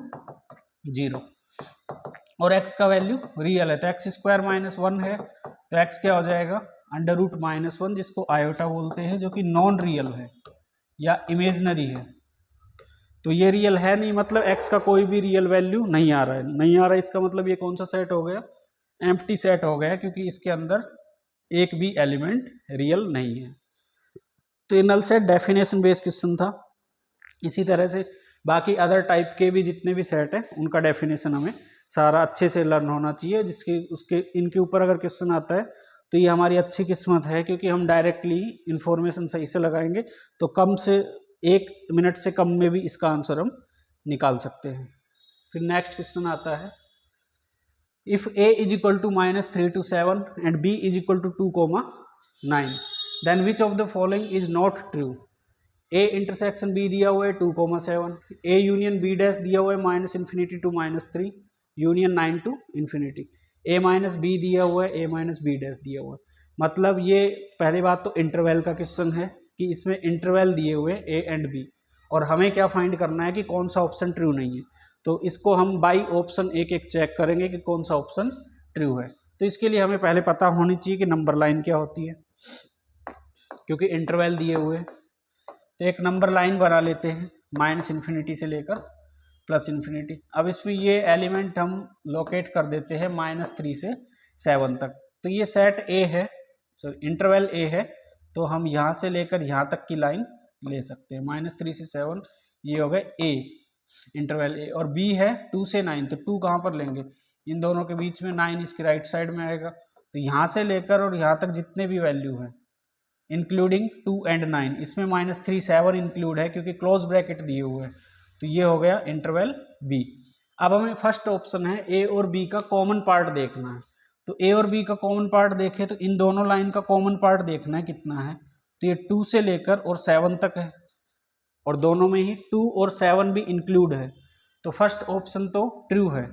0 और x का वैल्यू रियल है, तो एक्स स्क्वायर माइनस 1 है, तो x क्या हो जाएगा? अंडर रूट माइनस 1, जिसको आयोटा बोलते हैं, जो कि नॉन रियल है या इमेजनरी है। तो ये रियल है नहीं, मतलब x का कोई भी रियल वैल्यू नहीं आ रहा है। नहीं आ रहा है इसका मतलब ये कौन सा सेट हो गया? एम्प्टी सेट हो गया, क्योंकि इसके अंदर एक भी एलिमेंट रियल नहीं है। तो ये null set definition based question था। इसी तरह से बाकी अदर टाइप के भी जितने भी सेट है उनका डेफिनेशन हमें सारा अच्छे से लर्न होना चाहिए, जिसके उसके इनके ऊपर अगर क्वेश्चन आता है तो ये हमारी अच्छी किस्मत है, क्योंकि हम डायरेक्टली इन्फॉर्मेशन सही से लगाएंगे तो कम से 1 मिनट से कम में भी इसका आंसर हम निकाल सकते हैं। फिर नेक्स्ट क्वेश्चन आता है, if a is equal to -3 to 7 and b is equal to 2,9 then which of the following is not true. a intersection b दिया हुआ है 2,7, a यूनियन b डैश दिया हुआ है -∞ to -3 union 9 to ∞, a minus B दिया हुआ है, a minus B dash दिया हुआ है। मतलब ये पहली बात तो इंटरवल का क्वेश्चन है कि इसमें इंटरवल दिए हुए a एंड b, और हमें क्या फाइंड करना है कि कौन सा ऑप्शन ट्रू नहीं है। तो इसको हम बाई ऑप्शन एक एक चेक करेंगे कि कौन सा ऑप्शन ट्रू है। तो इसके लिए हमें पहले पता होनी चाहिए कि नंबर लाइन क्या होती है, क्योंकि इंटरवल दिए हुए। तो एक नंबर लाइन बना लेते हैं -∞ से लेकर +∞। अब इसमें ये एलिमेंट हम लोकेट कर देते हैं -3 से 7 तक। तो ये सेट A है, सॉरी इंटरवल A है, तो हम यहाँ से लेकर यहाँ तक की लाइन ले सकते हैं। -3 से 7 ये हो गए A इंटरवल A, और B है 2 से 9, तो 2 कहाँ पर लेंगे? इन दोनों के बीच में 9 इसके राइट साइड में आएगा। तो यहाँ से लेकर और यहाँ तक जितने भी वैल्यू हैं इंक्लूडिंग 2 एंड 9, इसमें -3 7 इंक्लूड है क्योंकि क्लोज ब्रैकेट दिए हुए हैं। तो ये हो गया इंटरवल B। अब हमें फर्स्ट ऑप्शन है A और B का कॉमन पार्ट देखना है। तो A और B का कॉमन पार्ट देखें तो इन दोनों लाइन का कॉमन पार्ट देखना है कितना है। तो ये 2 से लेकर और 7 तक है, और दोनों में ही 2 और 7 भी इंक्लूड है। तो फर्स्ट ऑप्शन तो ट्रू है,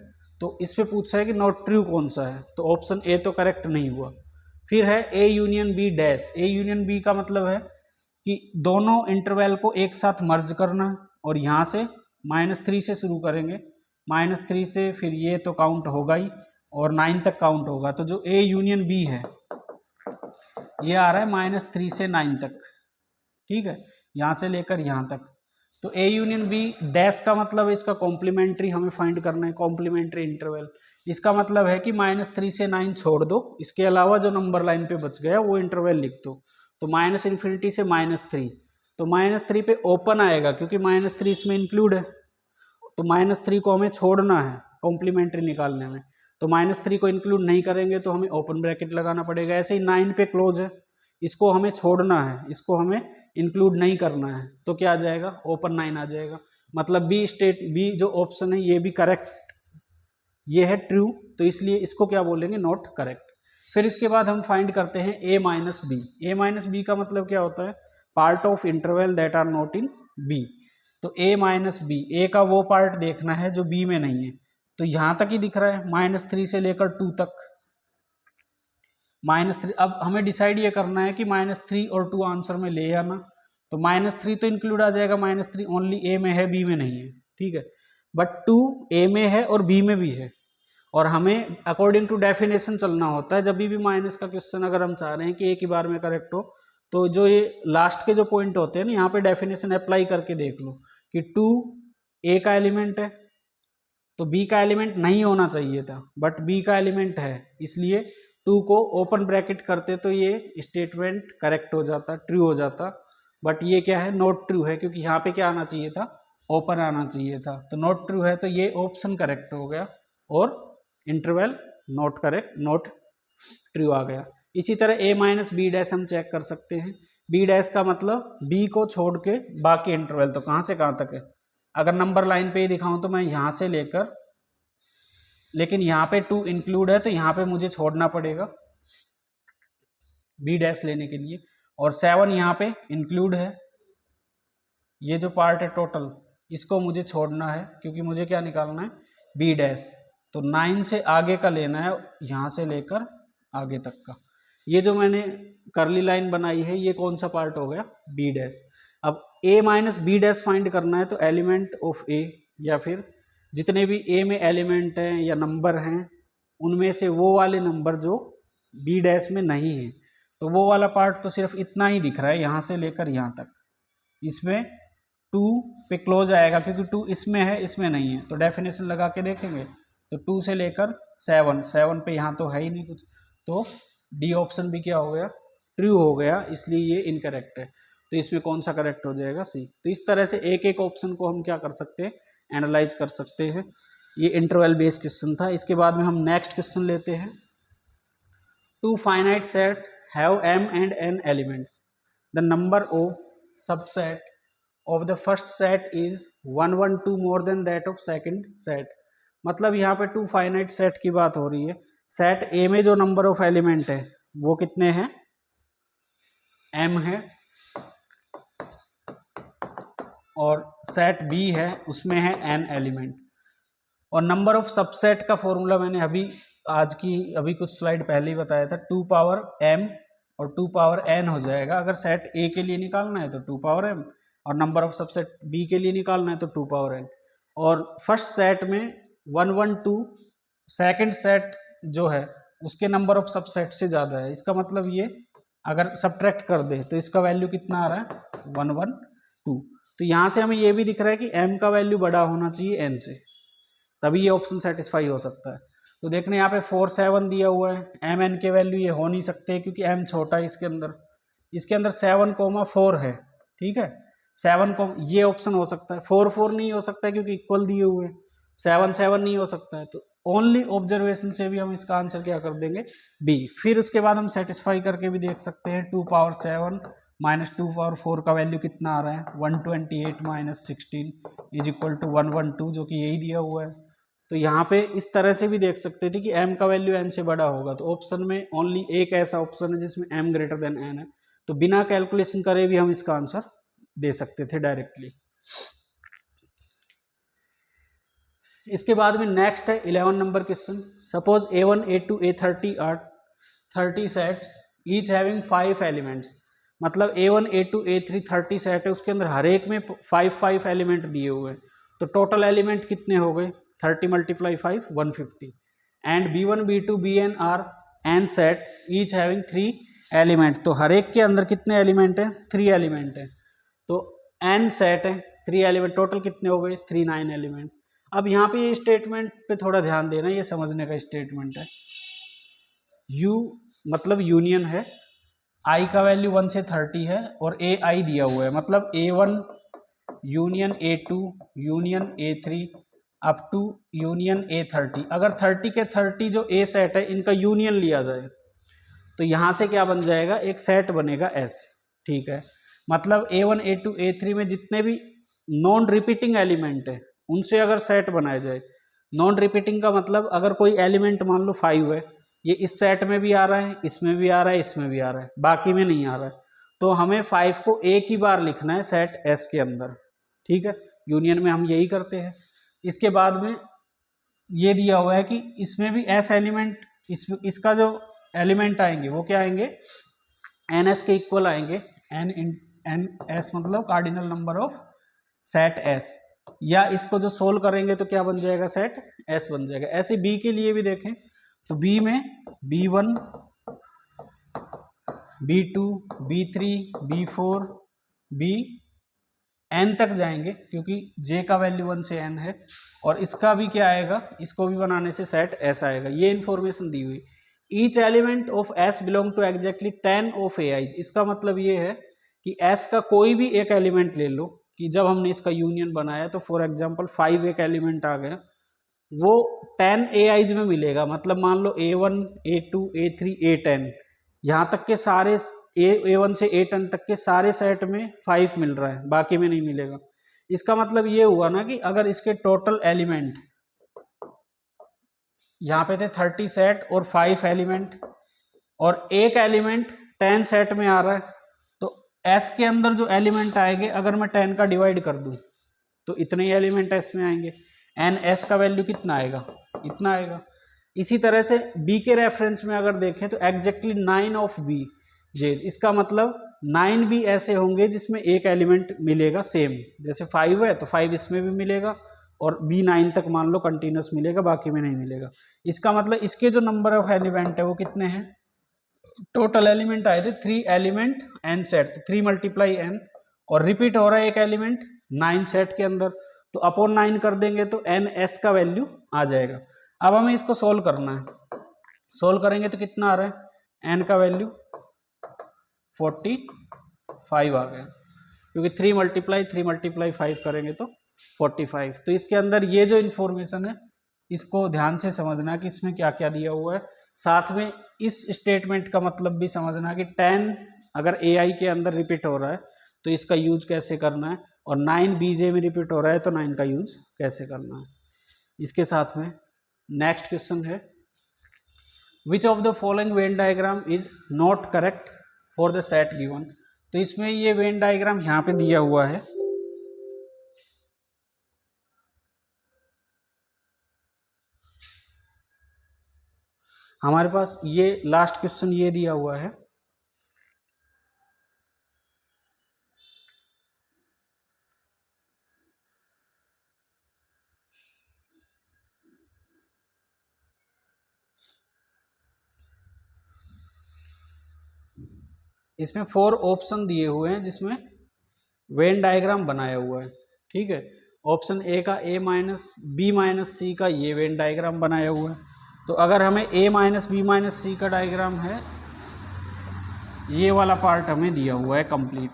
तो इस पे पूछा है कि नॉट ट्रू कौन सा है, तो ऑप्शन ए तो करेक्ट नहीं हुआ। फिर है A union B dash. A union B का मतलब है कि दोनों इंटरवल को एक साथ मर्ज करना, और यहाँ से -3 से शुरू करेंगे, -3 से फिर ये तो काउंट होगा ही और 9 तक काउंट होगा। तो जो ए यूनियन बी है ये आ रहा है -3 से 9 तक, ठीक है, यहाँ से लेकर यहाँ तक। तो ए यूनियन बी डैश का मतलब इसका कॉम्प्लीमेंट्री हमें फाइंड करना है, कॉम्प्लीमेंट्री इंटरवल। इसका मतलब है कि -3 से 9 छोड़ दो, इसके अलावा जो नंबर लाइन पे बच गया वो इंटरवल लिख दो। तो -∞ से -3, तो -3 पे ओपन आएगा क्योंकि -3 इसमें इंक्लूड है, तो -3 को हमें छोड़ना है कॉम्प्लीमेंट्री निकालने में। तो -3 को इंक्लूड नहीं करेंगे तो हमें ओपन ब्रैकेट लगाना पड़ेगा। ऐसे ही 9 पे क्लोज है, इसको हमें छोड़ना है, इसको हमें इंक्लूड नहीं करना है, तो क्या आ जाएगा, ओपन 9 आ जाएगा। मतलब बी जो ऑप्शन है ये भी करेक्ट, ये है ट्रू, तो इसलिए इसको क्या बोलेंगे, नॉट करेक्ट। फिर इसके बाद हम फाइंड करते हैं A minus B. A minus B का मतलब क्या होता है, part of interval that are not in B. तो ए माइनस बी, ए का वो पार्ट देखना है जो बी में नहीं है, तो यहाँ तक ही दिख रहा है -3 से लेकर 2 तक, -3। अब हमें डिसाइड ये करना है कि -3 और 2 आंसर में ले आना, तो -3 तो इंक्लूड आ जाएगा, -3 ओनली ए में है, बी में नहीं है, ठीक है। बट 2 ए में है और बी में भी है, और हमें अकॉर्डिंग टू डेफिनेशन चलना होता है। जब भी माइनस का क्वेश्चन अगर हम चाह रहे हैं कि एक ही बार में करेक्ट हो, तो जो ये लास्ट के जो पॉइंट होते हैं ना, यहाँ पे डेफिनेशन अप्लाई करके देख लो कि 2 ए का एलिमेंट है तो बी का एलिमेंट नहीं होना चाहिए था, बट बी का एलिमेंट है, इसलिए 2 को ओपन ब्रैकेट करते तो ये स्टेटमेंट करेक्ट हो जाता, ट्रू हो जाता। बट ये क्या है, नॉट ट्रू है, क्योंकि यहाँ पे क्या आना चाहिए था, ओपन आना चाहिए था, तो नॉट ट्रू है, तो ये ऑप्शन करेक्ट हो गया और interval not correct, not true आ गया। इसी तरह ए माइनस बी डैश हम चेक कर सकते हैं। बी डैश का मतलब बी को छोड़ के बाकी इंटरवल, तो कहाँ से कहाँ तक है। अगर नंबर लाइन पे ही दिखाऊं तो मैं यहाँ से लेकर, लेकिन यहाँ पे 2 इंक्लूड है तो यहाँ पे मुझे छोड़ना पड़ेगा बी डैश लेने के लिए, और 7 यहाँ पे इंक्लूड है, ये जो पार्ट है टोटल इसको मुझे छोड़ना है क्योंकि मुझे क्या निकालना है, बी डैश। तो 9 से आगे का लेना है, यहाँ से लेकर आगे तक का। ये जो मैंने करली लाइन बनाई है ये कौन सा पार्ट हो गया, बी डैश। अब ए माइनस बी डैश फाइंड करना है, तो एलिमेंट ऑफ ए, या फिर जितने भी ए में एलिमेंट हैं या नंबर हैं उनमें से वो वाले नंबर जो बी डैश में नहीं है, तो वो वाला पार्ट तो सिर्फ इतना ही दिख रहा है, यहाँ से लेकर यहाँ तक। इसमें 2 पे क्लोज आएगा क्योंकि 2 इसमें है, इसमें नहीं है, तो डेफिनेशन लगा के देखेंगे तो 2 से लेकर 7 पे यहाँ तो है ही नहीं कुछ, तो डी ऑप्शन भी क्या हो गया, ट्रू हो गया, इसलिए ये इनकरेक्ट है। तो इसमें कौन सा करेक्ट हो जाएगा, सी। तो इस तरह से एक एक ऑप्शन को हम क्या कर सकते हैं, एनालाइज कर सकते हैं। ये इंटरवल बेस्ड क्वेश्चन था। इसके बाद में हम नेक्स्ट क्वेश्चन लेते हैं। 2 finite set have m and n elements. The number of subset of the first set is 1 1 2 more than that of second set. मतलब यहाँ पे 2 फाइनाइट सेट की बात हो रही है। सेट ए में जो नंबर ऑफ एलिमेंट है वो कितने हैं, m है, और सेट बी है उसमें है n एलिमेंट। और नंबर ऑफ सबसेट का फॉर्मूला मैंने अभी कुछ स्लाइड पहले ही बताया था, 2 पावर m और 2 पावर n हो जाएगा। अगर सेट ए के लिए निकालना है तो 2 पावर m, और नंबर ऑफ सबसेट बी के लिए निकालना है तो 2 पावर n। और फर्स्ट सेट में 1 1 2, सेकंड सेट जो है उसके नंबर ऑफ सबसेट से ज़्यादा है। इसका मतलब ये अगर सब्ट्रैक्ट कर दे तो इसका वैल्यू कितना आ रहा है, 1 1 2। तो यहाँ से हमें ये भी दिख रहा है कि m का वैल्यू बड़ा होना चाहिए n से, तभी ये ऑप्शन सेटिस्फाई हो सकता है। तो देखने यहाँ पे 4 7 दिया हुआ है, एम एन के वैल्यू ये हो नहीं सकते क्योंकि m छोटा है इसके अंदर 7,4 है, ठीक है। 7 को ये ऑप्शन हो सकता है, 4 4 नहीं हो सकता है क्योंकि इक्वल दिए हुए हैं, 7 7 नहीं हो सकता है। तो ओनली ऑब्जर्वेशन से भी हम इसका आंसर क्या कर देंगे, बी। फिर उसके बाद हम सेटिस्फाई करके भी देख सकते हैं, 2 पावर 7 माइनस 2 पावर 4 का वैल्यू कितना आ रहा है, 128 माइनस 16 इज इक्वल टू 112, जो कि यही दिया हुआ है। तो यहाँ पे इस तरह से भी देख सकते थे कि m का वैल्यू n से बड़ा होगा। तो ऑप्शन में ओनली एक ऐसा ऑप्शन है जिसमें m ग्रेटर देन n है, तो बिना कैलकुलेशन करे भी हम इसका आंसर दे सकते थे डायरेक्टली। इसके बाद में नेक्स्ट है 11 number question. Suppose A1 A2 A30 are 30 sets each having 5 elements. मतलब A1 A2 A3 30 सेट है, उसके अंदर हर एक में 5 एलिमेंट दिए हुए हैं। तो टोटल एलिमेंट कितने हो गए? 30 × 5 150। And B1 B2 Bn are n set each having 3 element. तो हर एक के अंदर कितने एलिमेंट हैं? 3 एलिमेंट हैं। तो n सेट है, 3 एलिमेंट, टोटल कितने हो गए? 3 9 एलिमेंट। अब यहाँ पे ये स्टेटमेंट पे थोड़ा ध्यान देना, ये समझने का स्टेटमेंट है। U मतलब यूनियन है, I का वैल्यू 1 से 30 है और AI दिया हुआ है। मतलब A1 union A2 union A3 up to union A30। अगर 30 के 30 जो A सेट है इनका यूनियन लिया जाए तो यहाँ से क्या बन जाएगा? एक सेट बनेगा S। ठीक है, मतलब A1 A2 A3 में जितने भी नॉन रिपीटिंग एलिमेंट है उनसे अगर सेट बनाया जाए। नॉन रिपीटिंग का मतलब अगर कोई एलिमेंट मान लो 5 है, ये इस सेट में भी आ रहा है, इसमें भी आ रहा है, इसमें भी आ रहा है, बाकी में नहीं आ रहा है, तो हमें 5 को एक ही बार लिखना है सेट S के अंदर। ठीक है, यूनियन में हम यही करते हैं। इसके बाद में ये दिया हुआ है कि इसमें भी S एलिमेंट, इसका जो एलिमेंट आएंगे वो क्या आएंगे? NS के इक्वल आएंगे। NS मतलब cardinal number of set S। या इसको जो सोल्व करेंगे तो क्या बन जाएगा? सेट S बन जाएगा। ऐसे B के लिए भी देखें तो B में B1 B2 B3 B4 Bn तक जाएंगे, क्योंकि J का वैल्यू 1 से n है। और इसका भी क्या आएगा? इसको भी बनाने से सेट S आएगा। ये इंफॉर्मेशन दी हुई। Each element of S belong to exactly 10 of AIs। इसका मतलब ये है कि S का कोई भी एक एलिमेंट ले लो, कि जब हमने इसका यूनियन बनाया तो फॉर एग्जांपल 5 एक एलिमेंट आ गया, वो 10 AIs में मिलेगा। मतलब मान लो A1 A2 A3 A10, यहाँ तक के सारे A1 से A10 तक के सारे सेट में 5 मिल रहा है, बाकी में नहीं मिलेगा। इसका मतलब ये हुआ ना कि अगर इसके टोटल एलिमेंट यहाँ पे थे 30 सेट और 5 एलिमेंट, और एक एलिमेंट 10 सेट में आ रहा है, तो S के अंदर जो एलिमेंट आएंगे अगर मैं 10 का डिवाइड कर दूं तो इतने ही एलिमेंट S में आएंगे। NS का वैल्यू कितना आएगा? इतना आएगा। इसी तरह से B के रेफरेंस में अगर देखें तो एग्जैक्टली 9 ऑफ B जेज। इसका मतलब 9 भी ऐसे होंगे जिसमें एक एलिमेंट मिलेगा सेम। जैसे 5 है तो 5 इसमें भी मिलेगा, और B9 तक मान लो कंटिन्यूस मिलेगा, बाकी में नहीं मिलेगा। इसका मतलब इसके जो नंबर ऑफ एलिमेंट है वो कितने हैं? टोटल एलिमेंट आए थे 3 एलिमेंट n सेट, 3 × n, और रिपीट हो रहा है एक एलिमेंट 9 सेट के अंदर, तो अपॉन 9 कर देंगे तो NS का वैल्यू आ जाएगा। अब हमें इसको सोल्व करना है। सोल्व करेंगे तो कितना आ रहा है? n का वैल्यू 45 आ गया, क्योंकि 3 × 5 करेंगे तो 45। तो इसके अंदर ये जो इन्फॉर्मेशन है इसको ध्यान से समझना कि इसमें क्या क्या दिया हुआ है। साथ में इस स्टेटमेंट का मतलब भी समझना कि 10 अगर AI के अंदर रिपीट हो रहा है तो इसका यूज कैसे करना है, और 9 BJ में रिपीट हो रहा है तो 9 का यूज कैसे करना है। इसके साथ में नेक्स्ट क्वेश्चन है, विच of the following Venn diagram is not correct for the set given. तो इसमें ये वेन डायग्राम यहाँ पे दिया हुआ है। हमारे पास ये लास्ट क्वेश्चन ये दिया हुआ है। इसमें 4 ऑप्शन दिए हुए हैं जिसमें वेन डायग्राम बनाया हुआ है। ठीक है, ऑप्शन ए का A-B-C का ये वेन डायग्राम बनाया हुआ है। तो अगर हमें A-B-C का डायग्राम है, ये वाला पार्ट हमें दिया हुआ है कंप्लीट,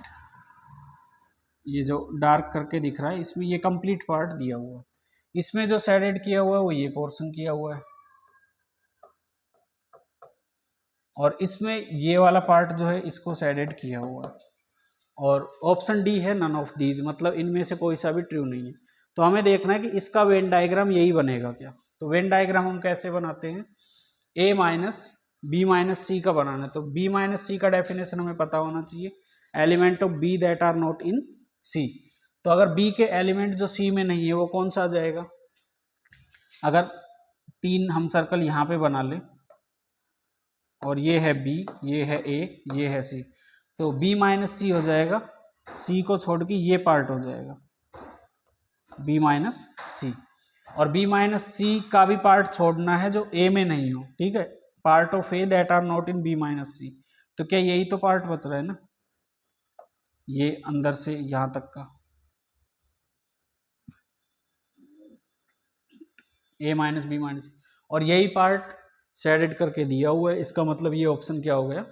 ये जो डार्क करके दिख रहा है इसमें ये कंप्लीट पार्ट दिया हुआ है। इसमें जो शेडेड किया हुआ है वो ये पोर्शन किया हुआ है, और इसमें ये वाला पार्ट जो है इसको शेडेड किया हुआ है। और ऑप्शन डी है नन ऑफ दीज, मतलब इनमें से कोई सा भी ट्रू नहीं है। तो हमें देखना है कि इसका वेन डायग्राम यही बनेगा क्या। तो वेन डायग्राम हम कैसे बनाते हैं? A-B-C का बनाना है। तो B-C का डेफिनेशन हमें पता होना चाहिए, element of B that are not in C। तो अगर B के एलिमेंट जो C में नहीं है वो कौन सा आ जाएगा? अगर 3 हम सर्कल यहाँ पे बना लें और ये है B, ये है A, ये है C, तो B माइनस C हो जाएगा, C को छोड़ के ये पार्ट हो जाएगा B माइनस C, और B माइनस C का भी पार्ट छोड़ना है जो A में नहीं हो, ठीक है, part of A that are not in B minus C। तो क्या यही तो पार्ट बच रहा है ना, ये अंदर से यहाँ तक का A माइनस B माइनस, और यही पार्ट शेडेड करके दिया हुआ है। इसका मतलब ये ऑप्शन क्या हो गया,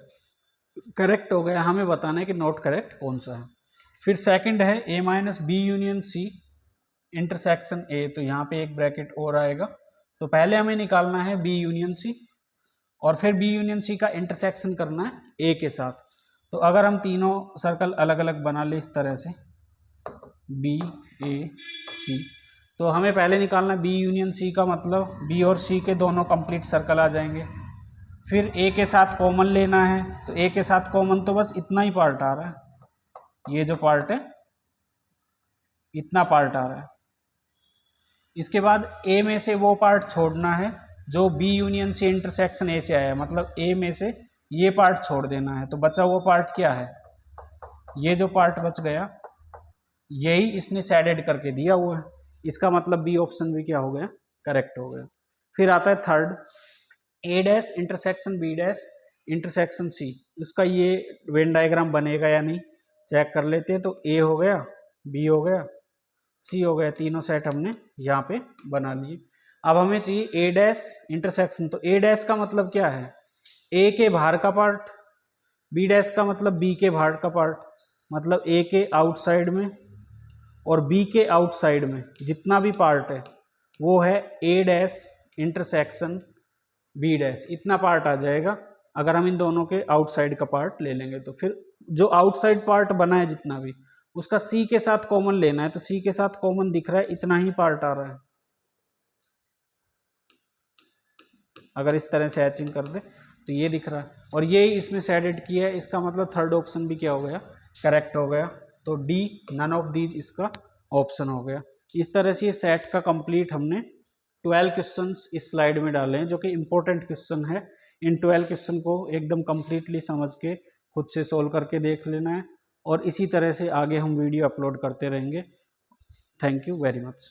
करेक्ट हो गया। हमें बताना है कि नॉट करेक्ट कौन सा है। फिर सेकंड है A minus B union C intersection A, तो यहाँ पे एक ब्रैकेट और आएगा। तो पहले हमें निकालना है B यूनियन C और फिर B यूनियन C का इंटरसेक्शन करना है A के साथ। तो अगर हम तीनों सर्कल अलग अलग बना ले इस तरह से B A C, तो हमें पहले निकालना B यूनियन C का मतलब B और C के दोनों कंप्लीट सर्कल आ जाएंगे। फिर A के साथ कॉमन लेना है, तो A के साथ कॉमन तो बस इतना ही पार्ट आ रहा है, ये जो पार्ट है इतना पार्ट आ रहा है। इसके बाद A में से वो पार्ट छोड़ना है जो B union C intersection A से आया, मतलब A में से ये पार्ट छोड़ देना है। तो बचा हुआ पार्ट क्या है, ये जो पार्ट बच गया यही इसने शेडेड करके दिया हुआ है। इसका मतलब B ऑप्शन भी क्या हो गया, करेक्ट हो गया। फिर आता है third A dash intersection B dash intersection C, इसका ये वेन डायग्राम बनेगा या नहीं चेक कर लेते हैं। तो A हो गया, B हो गया, C हो गया, तीनों सेट हमने यहाँ पे बना लिए। अब हमें चाहिए A डैश इंटरसेक्शन, तो A डैश का मतलब क्या है, A के बाहर का पार्ट, B डैश का मतलब B के बाहर का पार्ट, मतलब A के आउटसाइड में और B के आउटसाइड में जितना भी पार्ट है वो है A dash intersection B dash, इतना पार्ट आ जाएगा अगर हम इन दोनों के आउटसाइड का पार्ट ले लेंगे। तो फिर जो आउटसाइड पार्ट बना है जितना भी, उसका C के साथ कॉमन लेना है। तो C के साथ कॉमन दिख रहा है, इतना ही पार्ट आ रहा है। अगर इस तरह से हैचिंग कर दे तो ये दिख रहा है, और ये इसमें शेडेड किया है। इसका मतलब थर्ड ऑप्शन भी क्या हो गया, करेक्ट हो गया। तो D नन ऑफ दीज इसका ऑप्शन हो गया। इस तरह से ये सेट का कंप्लीट हमने 12 क्वेश्चंस इस स्लाइड में डाले हैं जो कि इंपॉर्टेंट क्वेश्चन है। इन 12 क्वेश्चन को एकदम कंप्लीटली समझ के खुद से सोल्व करके देख लेना है, और इसी तरह से आगे हम वीडियो अपलोड करते रहेंगे। Thank you very much.